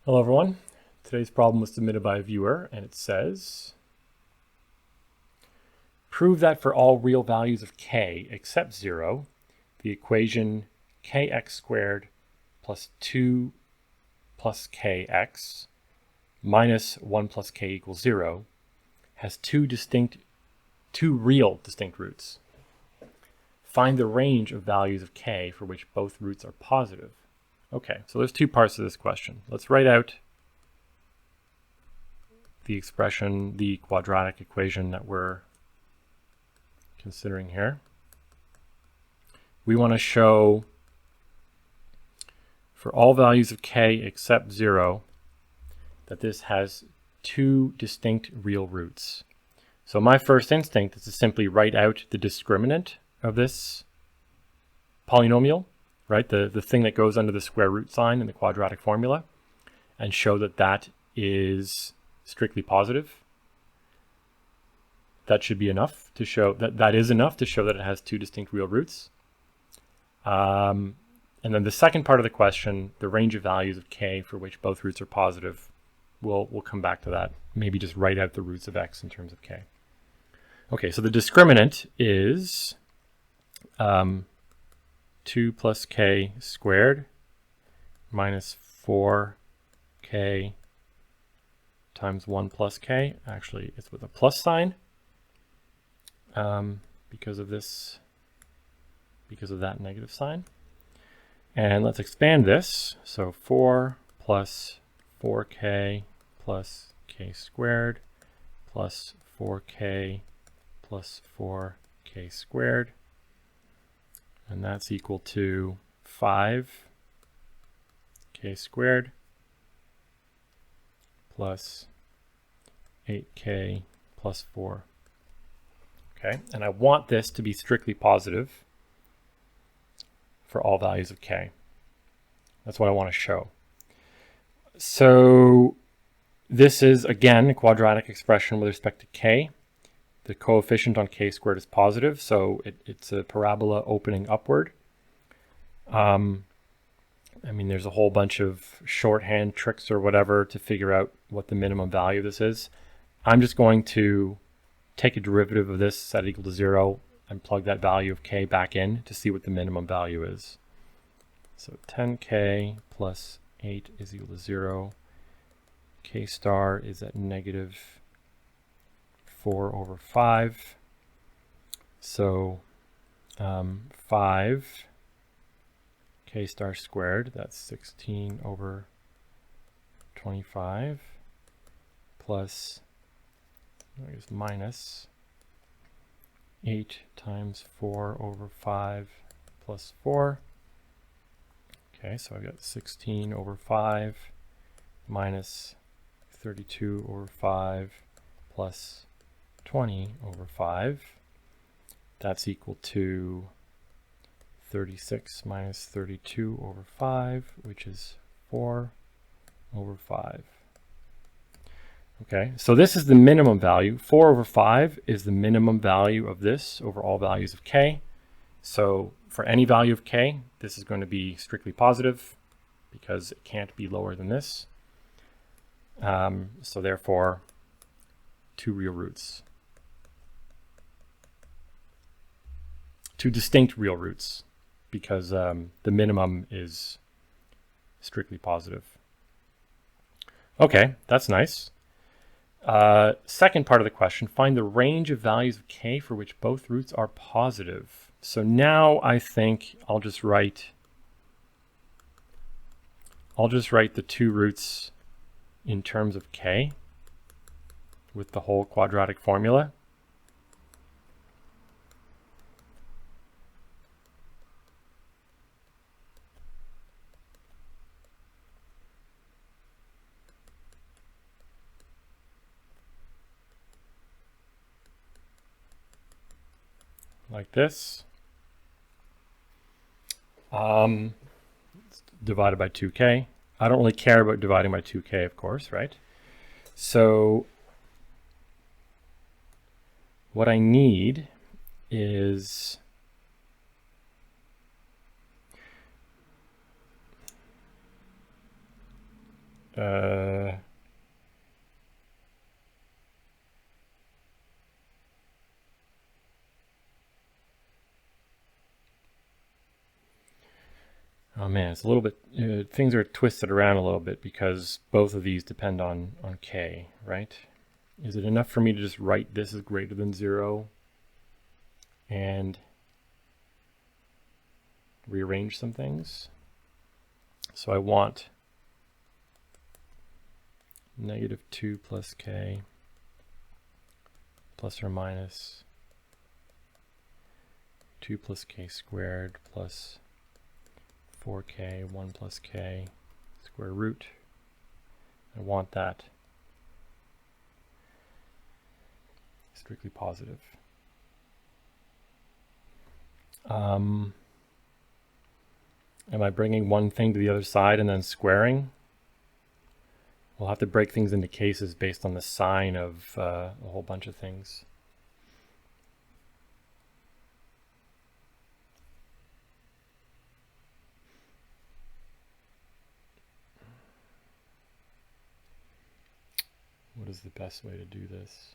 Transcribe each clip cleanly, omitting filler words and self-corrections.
Hello everyone. Today's problem was submitted by a viewer and it says, prove that for all real values of k except 0, the equation kx squared plus 2 plus kx minus 1 plus k equals 0 has two real distinct roots. Find the range of values of k for which both roots are positive. Okay, so there's two parts to this question. Let's write out the expression, the quadratic equation that we're considering here. We want to show for all values of k except 0 that this has two distinct real roots. So my first instinct is to simply write out the discriminant of this polynomial, right? The thing that goes under the square root sign in the quadratic formula, and show that that is strictly positive. That should be enough to show that is enough to show that it has two distinct real roots. And then the second part of the question, the range of values of k for which both roots are positive, we'll come back to that. Maybe just write out the roots of x in terms of k. Okay, so the discriminant is 2 plus k squared minus 4k times 1 plus k. Actually, it's with a plus sign because of that negative sign. And let's expand this. So 4 plus 4k plus k squared plus 4k plus 4k squared. And that's equal to 5k squared plus 8k plus 4. Okay, and I want this to be strictly positive for all values of k. That's what I want to show. So this is, again, a quadratic expression with respect to k. The coefficient on k squared is positive, so it's a parabola opening upward. I mean, there's a whole bunch of shorthand tricks or whatever to figure out what the minimum value of this is. I'm just going to take a derivative of this, set it equal to 0, and plug that value of k back in to see what the minimum value is. So 10k plus 8 is equal to 0. K star is at negative 4 over 5. So 5 k star squared, that's 16 over 25, plus, I guess, minus 8 times 4 over 5 plus 4. Okay, so I've got 16 over 5 minus 32 over 5 plus 20 over 5. That's equal to 36 minus 32 over 5, which is 4 over 5. Okay, so this is the minimum value. 4 over 5 is the minimum value of this over all values of k. So for any value of k, this is going to be strictly positive because it can't be lower than this. So therefore, two real roots. Two distinct real roots, because the minimum is strictly positive. Okay, that's nice. Second part of the question, find the range of values of k for which both roots are positive. So now I think I'll just write the two roots in terms of k with the whole quadratic formula. Like this. It's divided by 2k. I don't really care about dividing by 2k, of course, right? So what I need is Oh man, it's a little bit, things are twisted around a little bit because both of these depend on k, right? Is it enough for me to just write this as greater than 0 and rearrange some things? So I want -2 plus k plus or minus 2 plus k squared plus 4k 1 plus k square root. I want that strictly positive. Am I bringing one thing to the other side and then squaring? We'll have to break things into cases based on the sign of a whole bunch of things. What is the best way to do this?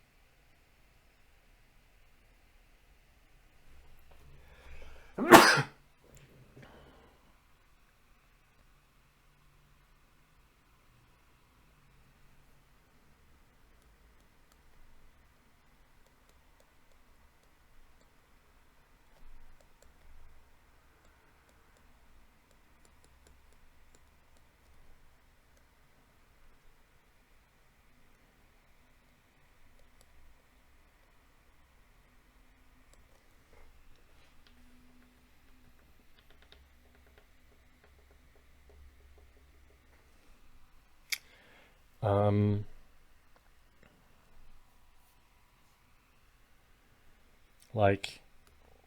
Like,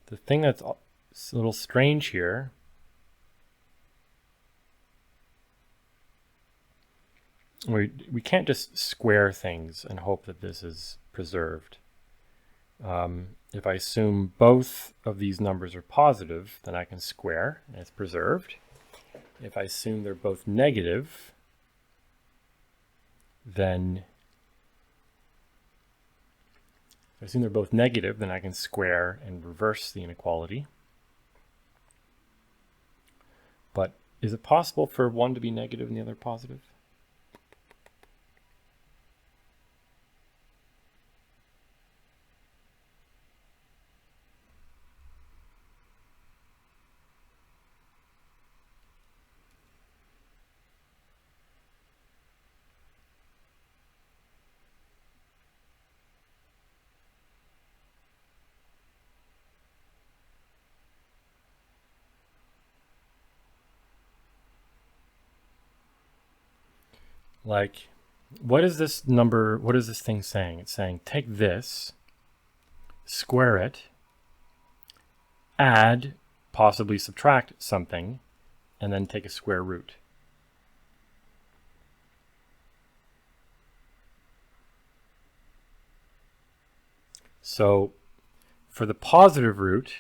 the thing that's a little strange here we can't just square things and hope that this is preserved. If I assume both of these numbers are positive, then I can square and it's preserved. If I assume they're both negative, then I can square and reverse the inequality. But is it possible for one to be negative and the other positive? Like, what is this number, what is this thing saying? It's saying take this, square it, add, possibly subtract something, and then take a square root. So for the positive root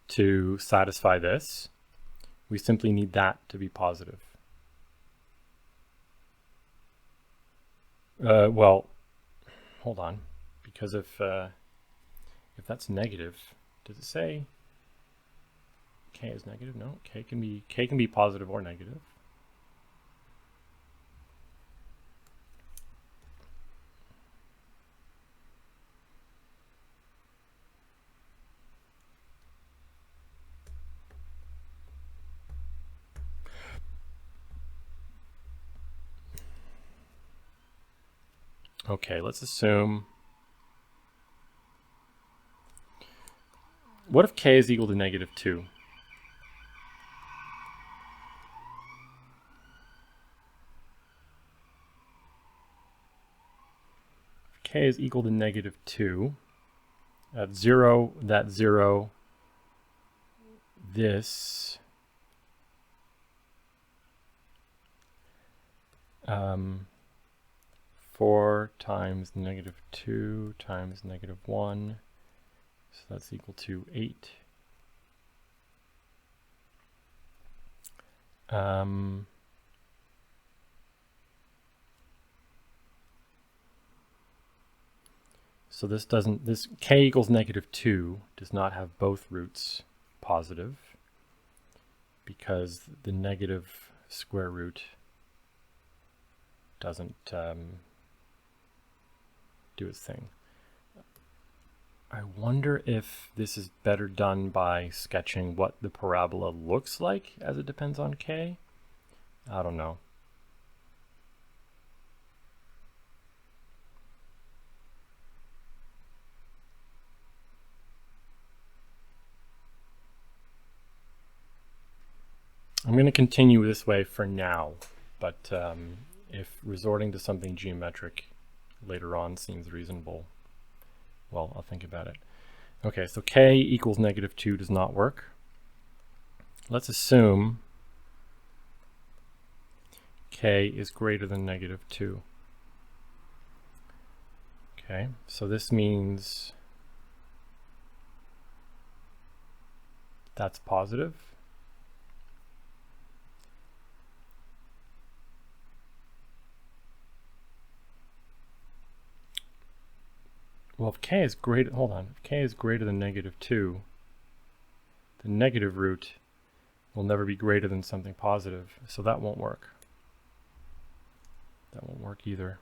to satisfy this, we simply need that to be positive. Well, hold on, because if that's negative, does it say k is negative? No, k can be positive or negative. Okay, let's assume. What if k is equal to -2? If k is equal to -2, at 0, that 0, this, 4 times -2 times -1, so that's equal to 8. So this k equals -2 does not have both roots positive because the negative square root doesn't do its thing. I wonder if this is better done by sketching what the parabola looks like as it depends on k. I don't know. I'm going to continue this way for now, but if resorting to something geometric later on seems reasonable, well, I'll think about it. Okay, so k equals -2 does not work. Let's assume k is greater than -2. Okay, so this means that's positive. Well, if k is greater, hold on, if k is greater than -2, the negative root will never be greater than something positive, so that won't work. That won't work either.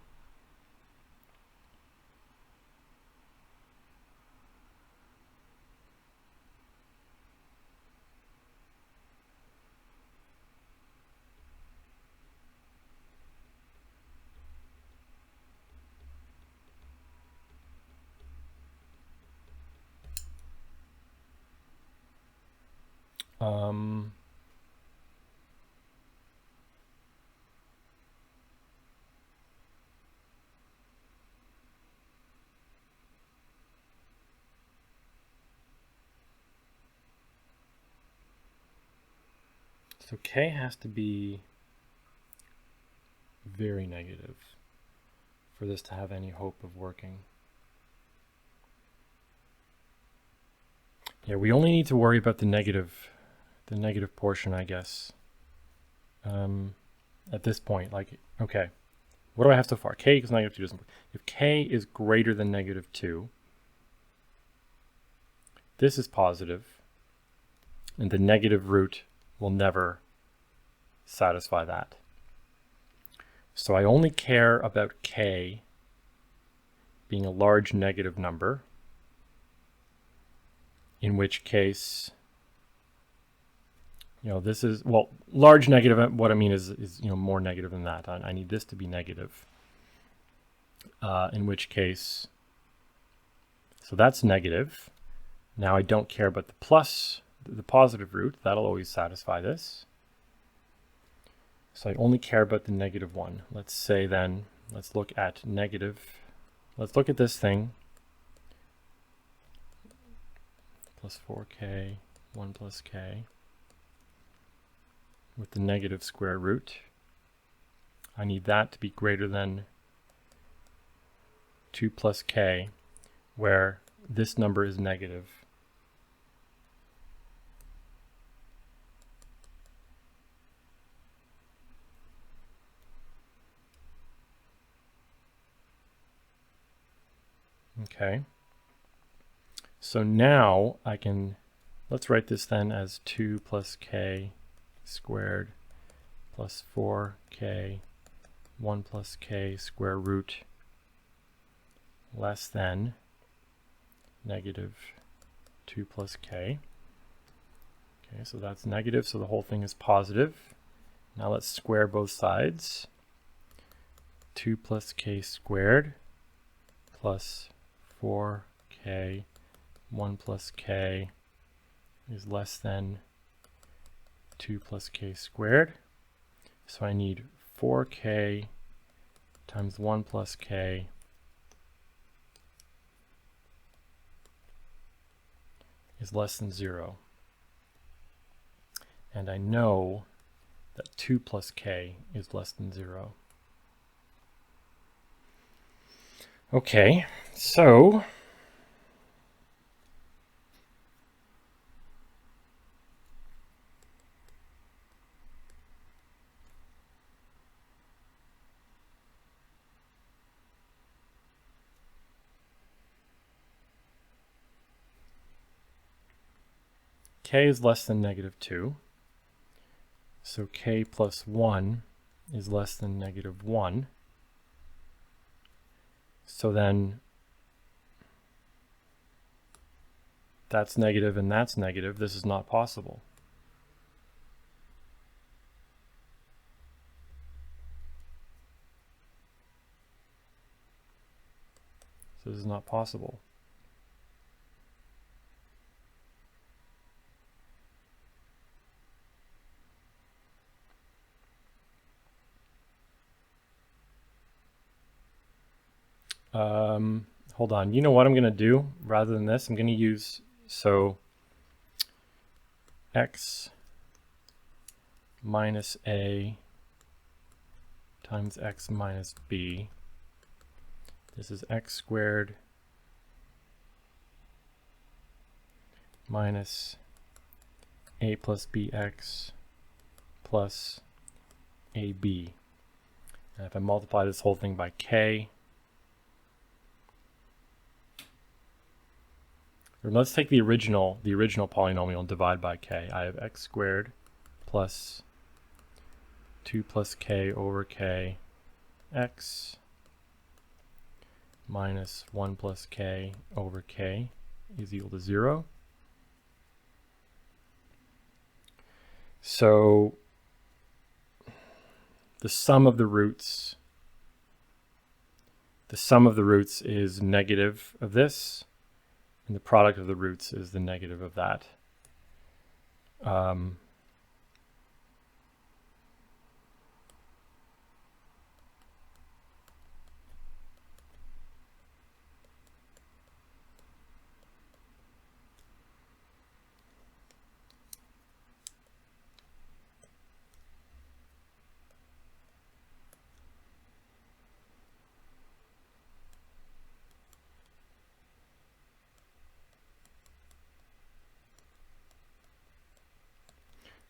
So k has to be very negative for this to have any hope of working. Yeah, we only need to worry about the negative portion, I guess. At this point, like, okay, what do I have so far? K equals -2 doesn't work. If k is greater than -2, this is positive, and the negative root will never satisfy that. So I only care about k being a large negative number, in which case, you know, this is, well, large negative, what I mean is you know, more negative than that. I need this to be negative, in which case, so that's negative. Now I don't care about the plus, the positive root, that'll always satisfy this. So I only care about the -1. Let's say then, let's look at let's look at this thing, plus 4k, 1 plus k, with the negative square root. I need that to be greater than 2 plus k, where this number is negative. Okay. So now I can, let's write this then as 2 plus k squared plus 4k 1 plus k square root less than -2 plus k. Okay, so that's negative, so the whole thing is positive. Now let's square both sides. 2 plus k squared plus 4k 1 plus k is less than 2 plus k squared. So I need 4k times 1 plus k is less than 0. And I know that 2 plus k is less than 0. Okay, so k is less than negative 2. So k plus 1 is less than negative 1. So then that's negative and that's negative. This is not possible. So this is not possible. Hold on. You know what I'm going to do? Rather than this, I'm going to use, so x minus a times x minus b. This is x squared minus a plus bx plus ab. And if I multiply this whole thing by k, or let's take the original polynomial and divide by k. I have x squared plus 2 plus k over k x minus 1 plus k over k is equal to 0. So the sum of the roots is negative of this, and the product of the roots is the negative of that.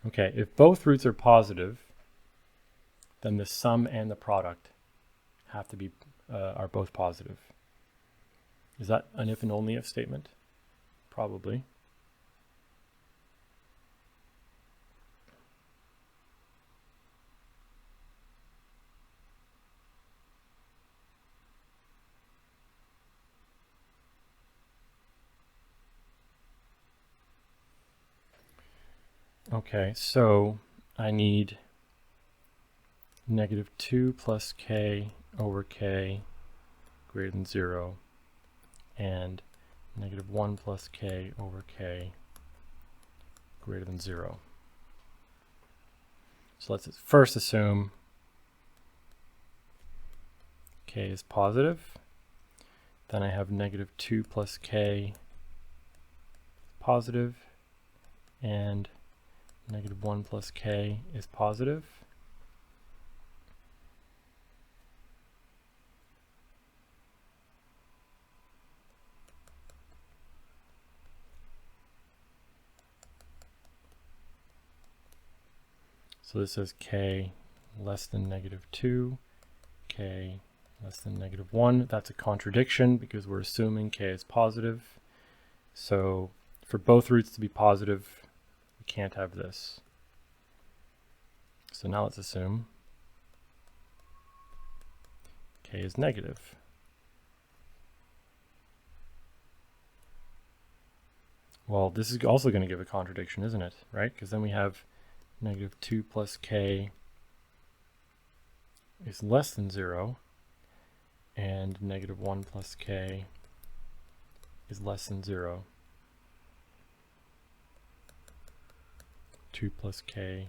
Okay, if both roots are positive, then the sum and the product have to be are both positive. Is that an if and only if statement? Probably. Okay, so I need negative 2 plus k over k greater than 0 and negative 1 plus k over k greater than 0. So let's first assume k is positive. Then I have negative 2 plus k positive and negative 1 plus k is positive. So this is k less than negative 2, k less than negative 1. That's a contradiction because we're assuming k is positive. So for both roots to be positive, we can't have this. So now let's assume k is negative. Well, this is also going to give a contradiction, isn't it? Right? Because then we have negative 2 plus k is less than 0, and negative 1 plus k is less than 0. 2 plus k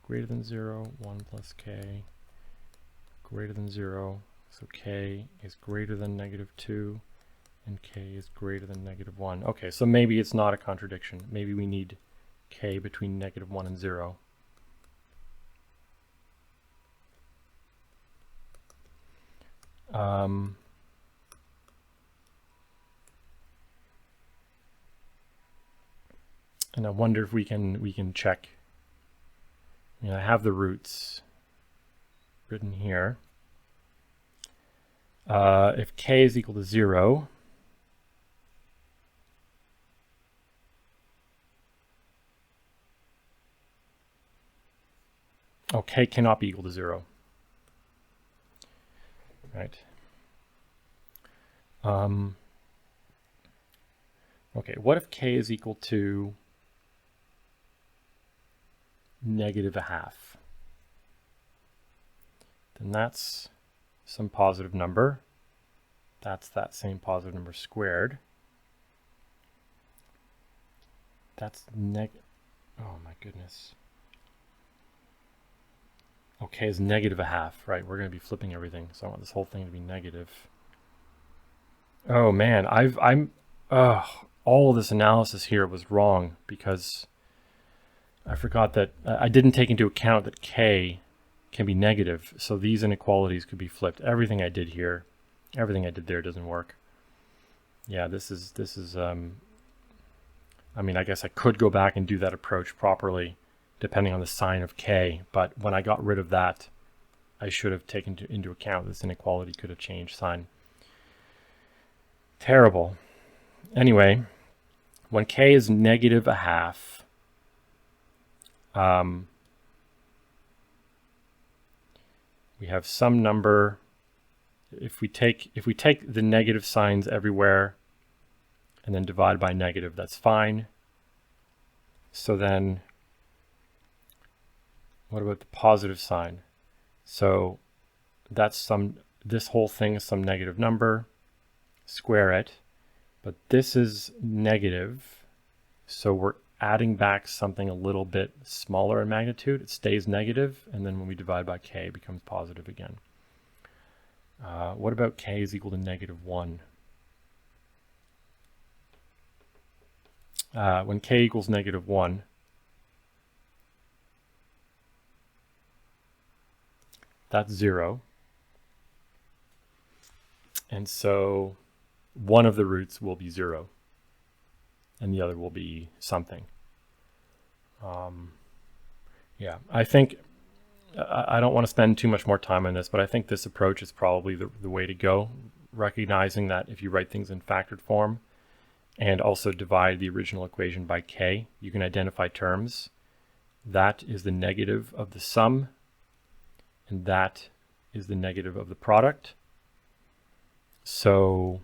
greater than 0, 1 plus k greater than 0, so k is greater than negative 2, and k is greater than negative 1. Okay, so maybe it's not a contradiction. Maybe we need k between negative 1 and 0. And I wonder if we can check. I have the roots written here. If k is equal to 0, Oh, k cannot be equal to 0. Right. Okay, what if k is equal to -1/2? Then that's some positive number. That's that same positive number squared. That's oh my goodness. Okay, is -1/2, right? We're going to be flipping everything, so I want this whole thing to be negative. Oh man, all of this analysis here was wrong because I forgot that I didn't take into account that k can be negative, so these inequalities could be flipped. Everything I did here, everything I did there doesn't work. Yeah, this is I mean, I guess I could go back and do that approach properly depending on the sign of k, but when I got rid of that, I should have taken into account this inequality could have changed sign. Terrible. Anyway, when k is -1/2, we have some number. If we take the negative signs everywhere and then divide by negative, that's fine. So then what about the positive sign? So that's this whole thing is some negative number, square it, but this is negative, so we're adding back something a little bit smaller in magnitude. It stays negative, and then when we divide by k, it becomes positive again. What about k is equal to -1? When k equals -1, that's 0. And so one of the roots will be 0, and the other will be something. Yeah, I think I don't want to spend too much more time on this, but I think this approach is probably the way to go, recognizing that if you write things in factored form and also divide the original equation by k, you can identify terms. That is the negative of the sum, and that is the negative of the product. So,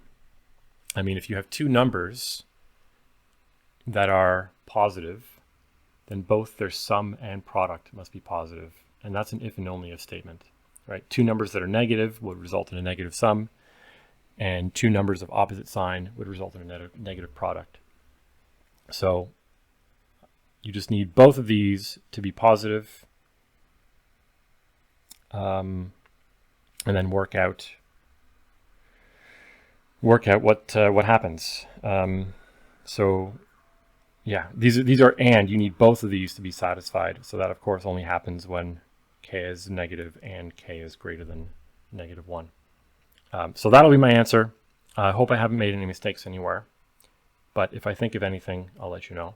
I mean, if you have two numbers that are positive, then both their sum and product must be positive. And that's an if and only if statement, right? Two numbers that are negative would result in a negative sum, and two numbers of opposite sign would result in a negative product. So you just need both of these to be positive, and then work out what happens. So yeah, these are and you need both of these to be satisfied. So that of course only happens when k is negative and k is greater than -1. So that'll be my answer. I hope I haven't made any mistakes anywhere, but if I think of anything, I'll let you know.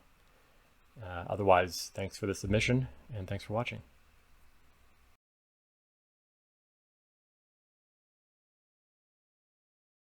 Otherwise, thanks for the submission, and thanks for watching.